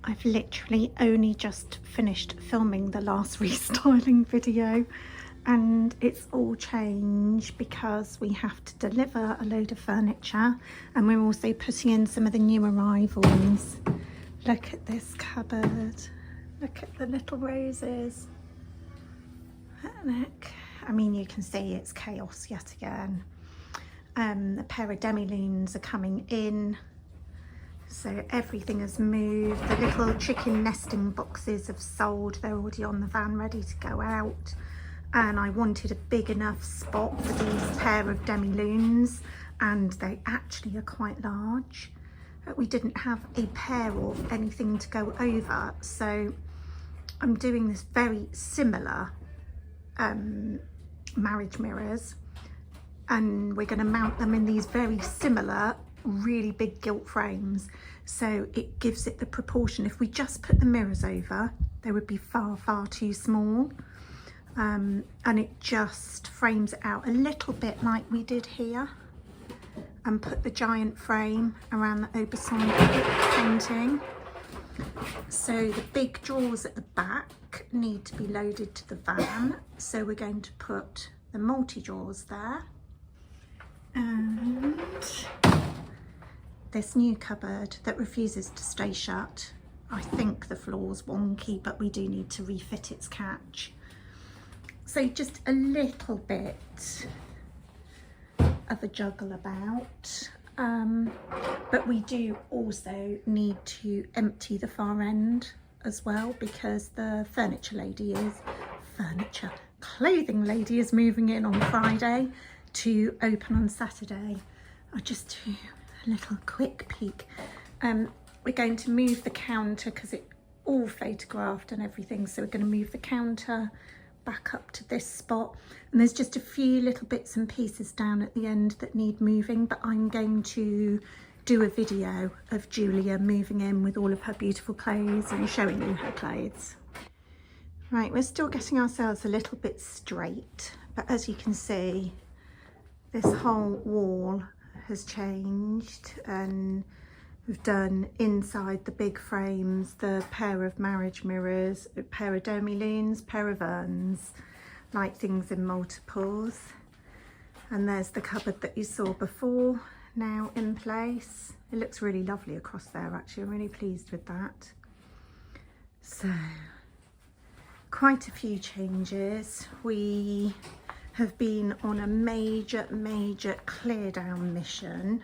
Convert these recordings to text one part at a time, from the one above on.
I've literally only just finished filming the last restyling video, and it's all changed because we have to deliver a load of furniture, and we're also putting in some of the new arrivals. Look at this cupboard, look at the little roses. Look, I mean, you can see it's chaos yet again. A pair of demi-lunes are coming in, so everything has moved. The little chicken nesting boxes have sold, they're already on the van ready to go out. And I wanted a big enough spot for these pair of demi-lunes, and they actually are quite large. But we didn't have a pair of anything to go over, so I'm doing this very similar marriage mirrors, and we're going to mount them in these very similar really big gilt frames, so it gives it the proportion. If we just put the mirrors over, they would be far too small, and it just frames it out a little bit like we did here, and put the giant frame around the oversized painting. So the big drawers at the back need to be loaded to the van, so we're going to put the multi-drawers there. And this new cupboard that refuses to stay shut. I think the floor's wonky, but we do need to refit its catch. So just a little bit of a juggle about, but we do also need to empty the far end as well, because the clothing lady is moving in on Friday to open on Saturday. I'll just do a little quick peek. We're going to move the counter because it's all photographed and everything, so we're going to move the counter back up to this spot, and there's just a few little bits and pieces down at the end that need moving, but I'm going to do a video of Julia moving in with all of her beautiful clothes and showing you her clothes. Right, we're still getting ourselves a little bit straight, but as you can see, this whole wall has changed, and we've done inside the big frames the pair of marriage mirrors, a pair of demi-lunes, pair of urns, like things in multiples. And there's the cupboard that you saw before, now in place. It looks really lovely across there, actually. I'm really pleased with that. So, quite a few changes. We have been on a major clear down mission,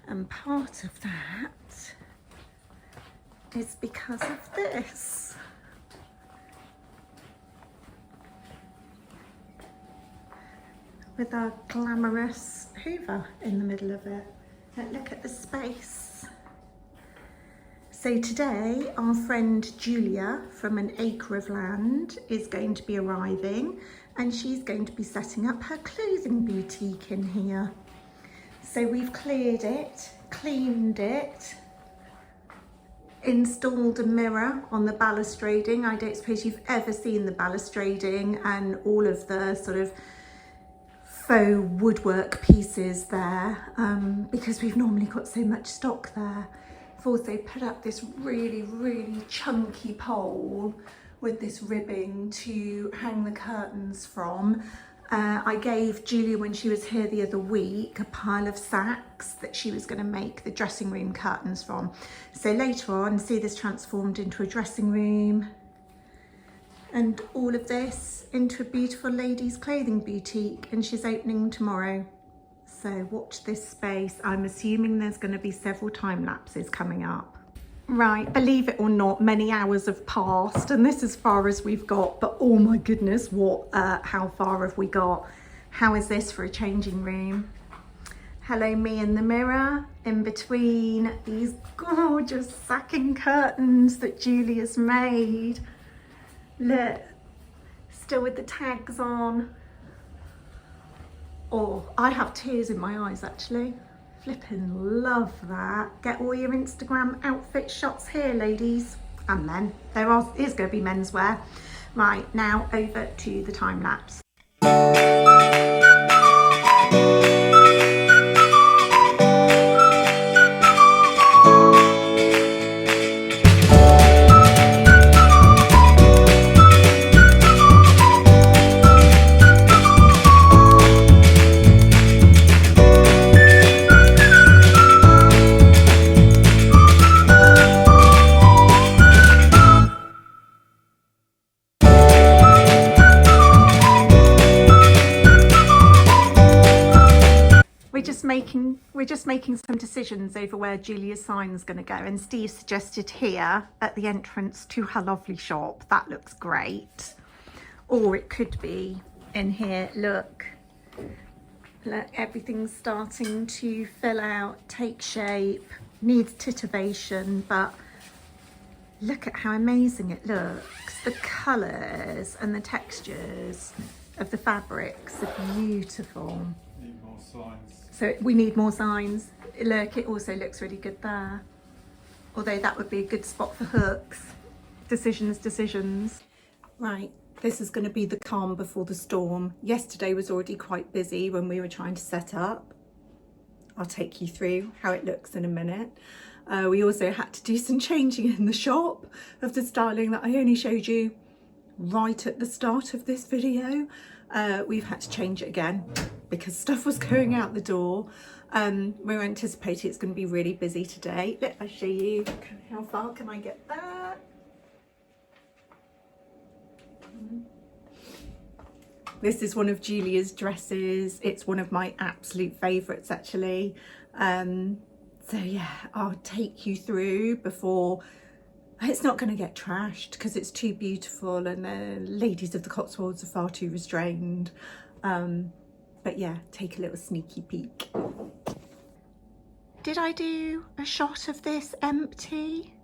and part of that is because of this. With our glamorous Hoover in the middle of it. But look at the space. So today our friend Julia from An Acre of Land is going to be arriving, and she's going to be setting up her clothing boutique in here. So we've cleared it, cleaned it, installed a mirror on the balustrading. I don't suppose you've ever seen the balustrading and all of the sort of faux woodwork pieces there, because we've normally got so much stock there. I've also put up this really chunky pole with this ribbing to hang the curtains from. I gave Julia, when she was here the other week, a pile of sacks that she was going to make the dressing room curtains from. So later on, see this transformed into a dressing room, and all of this into a beautiful ladies' clothing boutique, and she's opening tomorrow. So watch this space. I'm assuming there's going to be several time lapses coming up. Right, believe it or not, many hours have passed, and this is as far as we've got, but oh my goodness, how far have we got? How is this for a changing room? Hello, me in the mirror, in between these gorgeous sacking curtains that Julia's made. Look, still with the tags on. Oh, I have tears in my eyes actually. Flipping love that. Get all your Instagram outfit shots here, ladies and men. Is going to be menswear. Right, now over to the time lapse. making some decisions over where Julia's sign's going to go, and Steve suggested here at the entrance to her lovely shop. That looks great. Or it could be in here. Look, everything's starting to fill out, take shape, needs titivation, but look at how amazing it looks. The colours and the textures of the fabrics are beautiful. Need more signs. So we need more signs. Look, it also looks really good there. Although that would be a good spot for hooks. Decisions. Right, this is going to be the calm before the storm. Yesterday was already quite busy when we were trying to set up. I'll take you through how it looks in a minute. We also had to do some changing in the shop of the styling that I only showed you right at the start of this video. We've had to change it again because stuff was going out the door. We're anticipating it's going to be really busy today. Let me show you. How far can I get that? This is one of Julia's dresses. It's one of my absolute favourites actually. So yeah, I'll take you through before. It's not going to get trashed because it's too beautiful and the ladies of the Cotswolds are far too restrained. But yeah, take a little sneaky peek. Did I do a shot of this empty?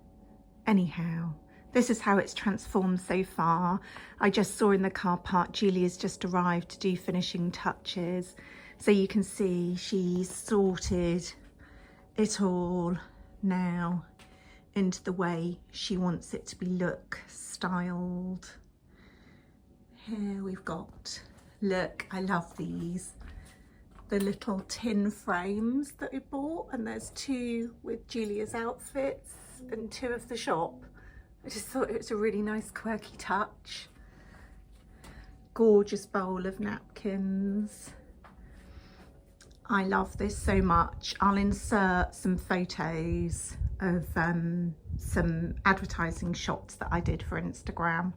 Anyhow, this is how it's transformed so far. I just saw in the car park, Julia's just arrived to do finishing touches. So you can see she's sorted it all now into the way she wants it to be styled. Here we've got, look, I love these, the little tin frames that we bought, and there's two with Julia's outfits and two of the shop. I just thought it was a really nice quirky touch. Gorgeous bowl of napkins. I love this so much. I'll insert some photos of some advertising shots that I did for Instagram.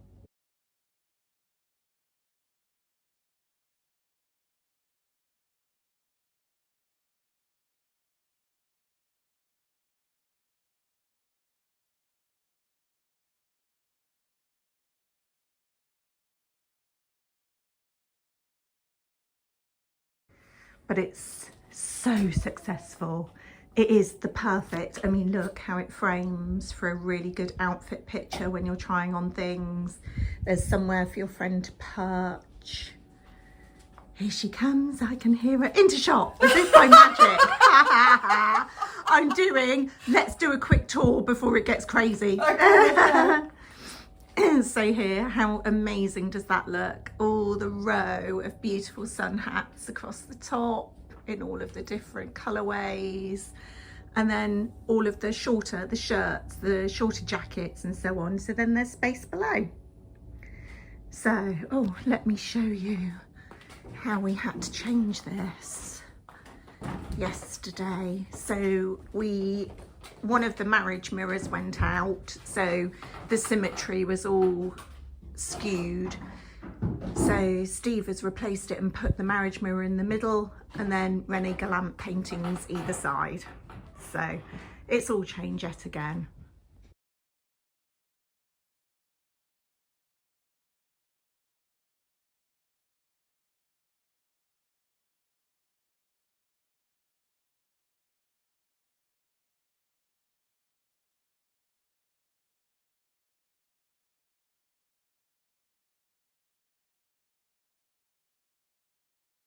But it's so successful. It is the perfect, I mean, look how it frames for a really good outfit picture when you're trying on things. There's somewhere for your friend to perch. Here she comes, I can hear her. Into shop, as if by magic. I'm doing, let's do a quick tour before it gets crazy. So here, how amazing does that look? All the row of beautiful sun hats across the top in all of the different colorways, and then all of the shorter, the shirts, the shorter jackets and so on. So then there's space below. So, oh, let me show you how we had to change this yesterday. So one of the marriage mirrors went out, so the symmetry was all skewed. So Steve has replaced it and put the marriage mirror in the middle, and then Rene Gallant paintings either side. So it's all changed yet again.